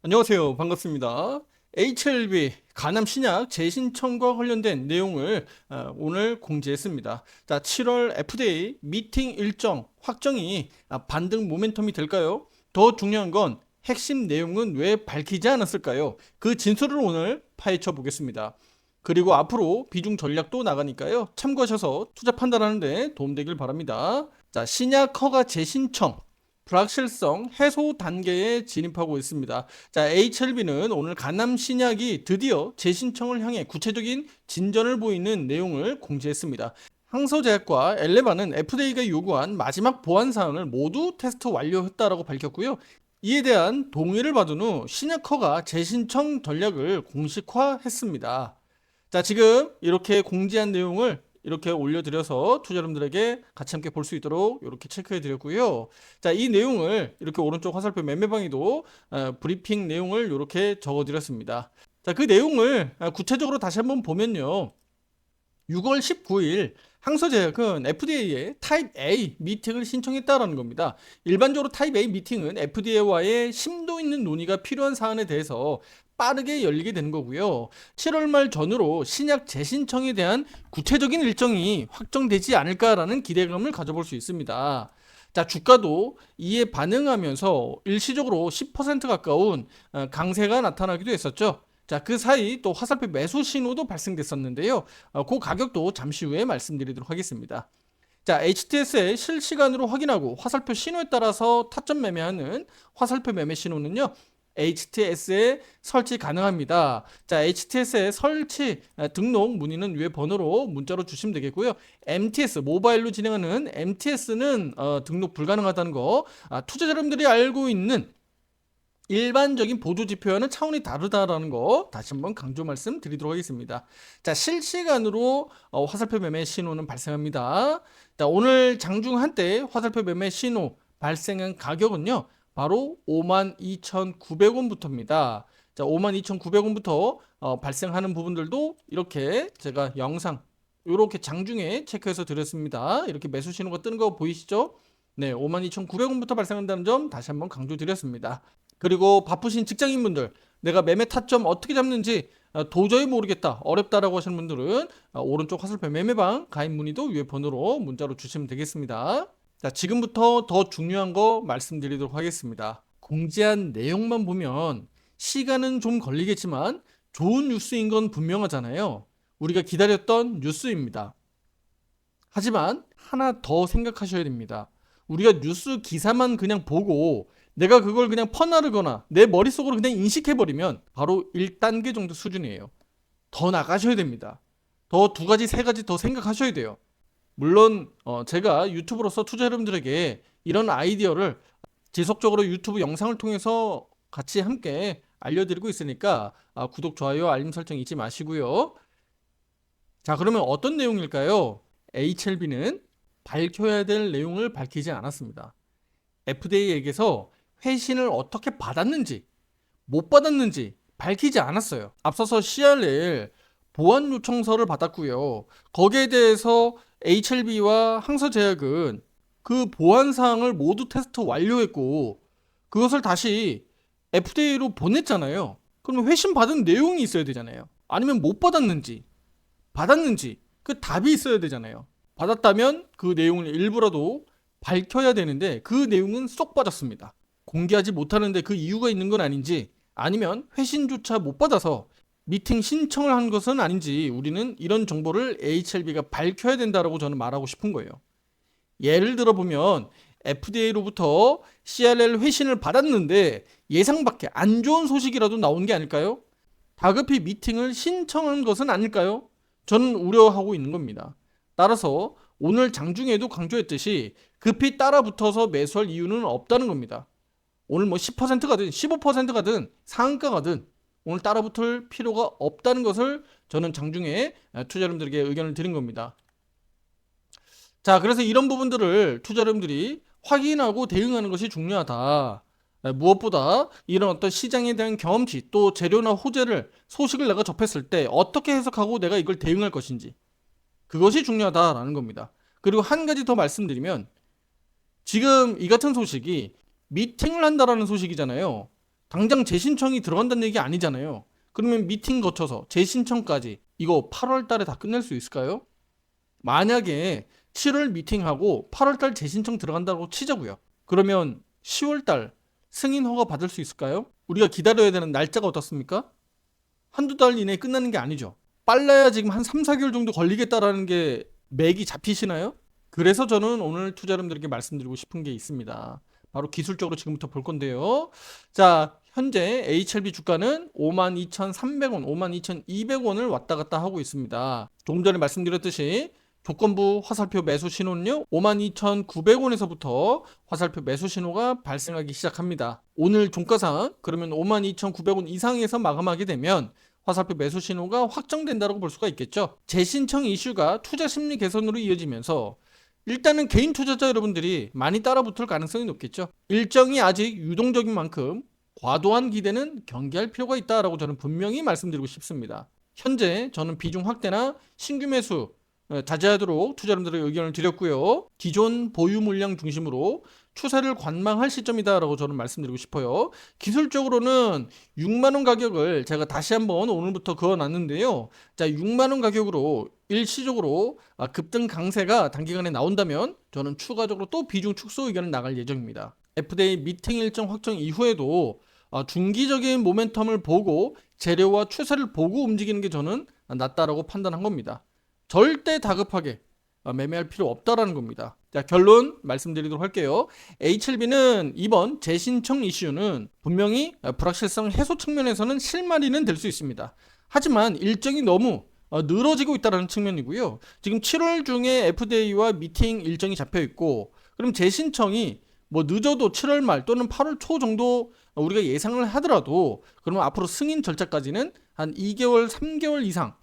안녕하세요. 반갑습니다. HLB 간암 신약 재신청과 관련된 내용을 오늘 공지했습니다. 자, 7월 FDA 미팅 일정 확정이 반등 모멘텀이 될까요? 더 중요한 건 핵심 내용은 왜 밝히지 않았을까요? 그 진술을 오늘 파헤쳐 보겠습니다. 그리고 앞으로 비중 전략도 나가니까요. 참고하셔서 투자 판단하는데 도움되길 바랍니다. 자, 신약 허가 재신청 불확실성 해소 단계에 진입하고 있습니다. 자, HLB는 오늘 간암 신약이 드디어 재신청을 향해 구체적인 진전을 보이는 내용을 공지했습니다. 항소제약과 엘레바는 FDA가 요구한 마지막 보안 사항을 모두 테스트 완료했다라고 밝혔고요. 이에 대한 동의를 받은 후 신약 허가 재신청 전략을 공식화했습니다. 자, 지금 이렇게 공지한 내용을 이렇게 올려드려서 투자자분들에게 같이 함께 볼 수 있도록 이렇게 체크해 드렸고요. 자, 이 내용을 이렇게 오른쪽 화살표 매매방에도 브리핑 내용을 이렇게 적어 드렸습니다. 자, 그 내용을 구체적으로 다시 한번 보면요. 6월 19일 항소제약은 FDA에 타입 A 미팅을 신청했다라는 겁니다. 일반적으로 타입 A 미팅은 FDA와의 심도 있는 논의가 필요한 사안에 대해서 빠르게 열리게 되는 거고요. 7월 말 전후로 신약 재신청에 대한 구체적인 일정이 확정되지 않을까라는 기대감을 가져볼 수 있습니다. 자, 주가도 이에 반응하면서 일시적으로 10% 가까운 강세가 나타나기도 했었죠. 자, 그 사이 또 화살표 매수 신호도 발생됐었는데요. 그 가격도 잠시 후에 말씀드리도록 하겠습니다. 자, HTS의 실시간으로 확인하고 화살표 신호에 따라서 타점 매매하는 화살표 매매 신호는요. HTS에 설치 가능합니다. 자, HTS에 설치 등록 문의는 위에 번호로 문자로 주시면 되겠고요. MTS 모바일로 진행하는 MTS는 등록 불가능하다는 거 투자자 여러분들이 알고 있는 일반적인 보조 지표와는 차원이 다르다라는 거 다시 한번 강조 말씀드리도록 하겠습니다. 자, 실시간으로 화살표 매매 신호는 발생합니다. 자, 오늘 장중 한때 화살표 매매 신호 발생한 가격은요. 바로 52,900원부터입니다. 자, 52,900원부터 발생하는 부분들도 이렇게 제가 영상 이렇게 장중에 체크해서 드렸습니다. 이렇게 매수 신호가 뜨는 거 보이시죠? 네, 52,900원부터 발생한다는 점 다시 한번 강조드렸습니다. 그리고 바쁘신 직장인분들, 내가 매매 타점 어떻게 잡는지 도저히 모르겠다, 어렵다라고 하시는 분들은 오른쪽 화살표 매매방 가입 문의도 위에 번호로 문자로 주시면 되겠습니다. 자, 지금부터 더 중요한 거 말씀드리도록 하겠습니다. 공지한 내용만 보면 시간은 좀 걸리겠지만 좋은 뉴스인 건 분명하잖아요. 우리가 기다렸던 뉴스입니다. 하지만 하나 더 생각하셔야 됩니다. 우리가 뉴스 기사만 그냥 보고 내가 그걸 그냥 퍼나르거나 내 머릿속으로 그냥 인식해버리면 바로 1단계 정도 수준이에요. 더 나가셔야 됩니다. 더 두 가지, 세 가지 더 생각하셔야 돼요. 물론 제가 유튜브로서 투자 여러분들에게 이런 아이디어를 지속적으로 유튜브 영상을 통해서 같이 함께 알려드리고 있으니까 구독, 좋아요, 알림 설정 잊지 마시고요. 자, 그러면 어떤 내용일까요? HLB는 밝혀야 될 내용을 밝히지 않았습니다. FDA에게서 회신을 어떻게 받았는지, 못 받았는지 밝히지 않았어요. 앞서서 CRL 보안 요청서를 받았고요. 거기에 대해서 HLB와 항서제약은 그 보안 사항을 모두 테스트 완료했고 그것을 다시 FDA로 보냈잖아요. 그러면 회신 받은 내용이 있어야 되잖아요. 아니면 못 받았는지, 받았는지 그 답이 있어야 되잖아요. 받았다면 그 내용을 일부라도 밝혀야 되는데 그 내용은 쏙 빠졌습니다. 공개하지 못하는데 그 이유가 있는 건 아닌지, 아니면 회신조차 못 받아서 미팅 신청을 한 것은 아닌지 우리는 이런 정보를 HLB가 밝혀야 된다라고 저는 말하고 싶은 거예요. 예를 들어 보면 FDA로부터 CRL 회신을 받았는데 예상 밖에 안 좋은 소식이라도 나온 게 아닐까요? 다급히 미팅을 신청한 것은 아닐까요? 저는 우려하고 있는 겁니다. 따라서 오늘 장중에도 강조했듯이 급히 따라붙어서 매수할 이유는 없다는 겁니다. 오늘 뭐 10%가든 15%가든 상한가가든 오늘 따라붙을 필요가 없다는 것을 저는 장중에 투자 여러분들에게 의견을 드린 겁니다. 자, 그래서 이런 부분들을 투자 여러분들이 확인하고 대응하는 것이 중요하다. 무엇보다 이런 어떤 시장에 대한 경험치, 또 재료나 호재를, 소식을 내가 접했을 때 어떻게 해석하고 내가 이걸 대응할 것인지, 그것이 중요하다라는 겁니다. 그리고 한 가지 더 말씀드리면, 지금 이 같은 소식이 미팅을 한다라는 소식이잖아요. 당장 재신청이 들어간다는 얘기 아니잖아요. 그러면 미팅 거쳐서 재신청까지 이거 8월 달에 다 끝낼 수 있을까요? 만약에 7월 미팅하고 8월 달 재신청 들어간다고 치자고요. 그러면 10월 달 승인 허가 받을 수 있을까요? 우리가 기다려야 되는 날짜가 어떻습니까? 한두 달 이내에 끝나는 게 아니죠. 빨라야 지금 한 3, 4개월 정도 걸리겠다라는 게 맥이 잡히시나요? 그래서 저는 오늘 투자자분들에게 말씀드리고 싶은 게 있습니다. 바로 기술적으로 지금부터 볼 건데요. 자, 현재 HLB 주가는 52,300원, 52,200원을 왔다 갔다 하고 있습니다. 조금 전에 말씀드렸듯이 조건부 화살표 매수 신호는요, 52,900원에서부터 화살표 매수 신호가 발생하기 시작합니다. 오늘 종가상 그러면 52,900원 이상에서 마감하게 되면 화살표 매수 신호가 확정된다고 볼 수가 있겠죠. 재신청 이슈가 투자 심리 개선으로 이어지면서 일단은 개인 투자자 여러분들이 많이 따라붙을 가능성이 높겠죠. 일정이 아직 유동적인 만큼 과도한 기대는 경계할 필요가 있다라고 저는 분명히 말씀드리고 싶습니다. 현재 저는 비중 확대나 신규 매수 자제하도록 투자자분들의 의견을 드렸고요. 기존 보유 물량 중심으로 추세를 관망할 시점이다라고 저는 말씀드리고 싶어요. 기술적으로는 6만원 가격을 제가 다시 한번 오늘부터 그어놨는데요. 자, 6만원 가격으로 일시적으로 급등 강세가 단기간에 나온다면 저는 추가적으로 또 비중 축소 의견을 나갈 예정입니다. FDA 미팅 일정 확정 이후에도 중기적인 모멘텀을 보고 재료와 추세를 보고 움직이는 게 저는 낫다라고 판단한 겁니다. 절대 다급하게 매매할 필요 없다라는 겁니다. 자, 결론 말씀드리도록 할게요. HLB는 이번 재신청 이슈는 분명히 불확실성 해소 측면에서는 실마리는 될 수 있습니다. 하지만 일정이 너무 늘어지고 있다는 측면이고요. 지금 7월 중에 FDA와 미팅 일정이 잡혀 있고, 그럼 재신청이 뭐 늦어도 7월 말 또는 8월 초 정도 우리가 예상을 하더라도, 그러면 앞으로 승인 절차까지는 한 2개월, 3개월 이상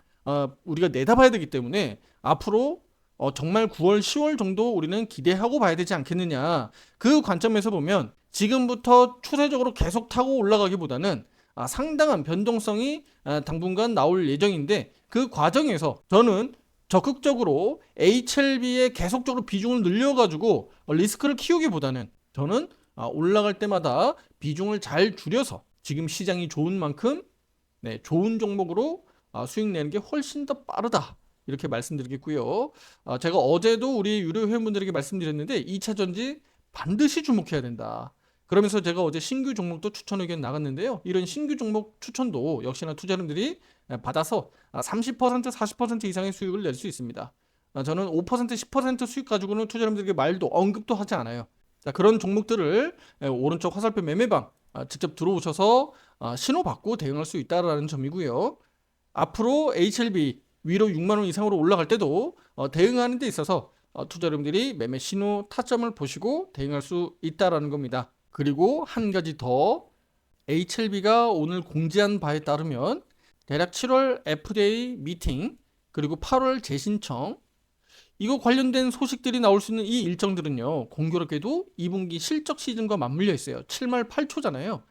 우리가 내다봐야 되기 때문에 앞으로 정말 9월, 10월 정도 우리는 기대하고 봐야 되지 않겠느냐. 그 관점에서 보면 지금부터 추세적으로 계속 타고 올라가기보다는 상당한 변동성이 당분간 나올 예정인데, 그 과정에서 저는 적극적으로 HLB에 계속적으로 비중을 늘려가지고 리스크를 키우기보다는 저는 올라갈 때마다 비중을 잘 줄여서 지금 시장이 좋은 만큼 좋은 종목으로 수익 내는 게 훨씬 더 빠르다, 이렇게 말씀드리겠고요. 제가 어제도 우리 유료 회원분들에게 말씀드렸는데 2차 전지 반드시 주목해야 된다. 그러면서 제가 어제 신규 종목도 추천 의견 나갔는데요. 이런 신규 종목 추천도 역시나 투자자분들이 받아서 30%, 40% 이상의 수익을 낼 수 있습니다. 저는 5%, 10% 수익 가지고는 투자자분들에게 말도 언급도 하지 않아요. 자, 그런 종목들을 오른쪽 화살표 매매방 직접 들어오셔서 신호받고 대응할 수 있다는 점이고요. 앞으로 HLB 위로 6만원 이상으로 올라갈 때도 대응하는 데 있어서 투자 여러분들이 매매 신호 타점을 보시고 대응할 수 있다는 겁니다. 그리고 한 가지 더, HLB가 오늘 공지한 바에 따르면 대략 7월 FDA 미팅 그리고 8월 재신청, 이거 관련된 소식들이 나올 수 있는 이 일정들은요, 공교롭게도 2분기 실적 시즌과 맞물려 있어요. 7말 8초잖아요.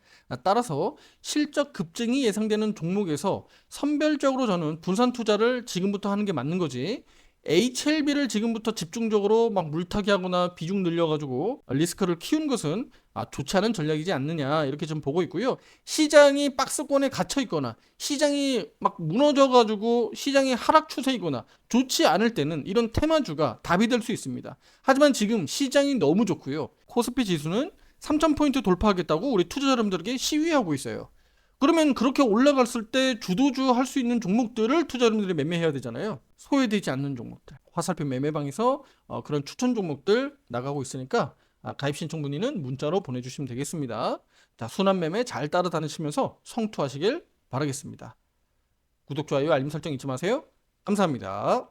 따라서 실적 급증이 예상되는 종목에서 선별적으로 저는 분산 투자를 지금부터 하는 게 맞는 거지, HLB를 지금부터 집중적으로 막 물타기 하거나 비중 늘려가지고 리스크를 키운 것은 좋지 않은 전략이지 않느냐, 이렇게 좀 보고 있고요. 시장이 박스권에 갇혀 있거나 시장이 막 무너져가지고 시장이 하락 추세이거나 좋지 않을 때는 이런 테마주가 답이 될 수 있습니다. 하지만 지금 시장이 너무 좋고요. 코스피 지수는 3,000포인트 돌파하겠다고 우리 투자자 여러분들에게 시위하고 있어요. 그러면 그렇게 올라갔을 때 주도주 할 수 있는 종목들을 투자 여러분들이 매매해야 되잖아요. 소외되지 않는 종목들. 화살표 매매방에서 그런 추천 종목들 나가고 있으니까 가입 신청 문의는 문자로 보내주시면 되겠습니다. 자, 순환 매매 잘 따라다니시면서 성투하시길 바라겠습니다. 구독, 좋아요, 알림 설정 잊지 마세요. 감사합니다.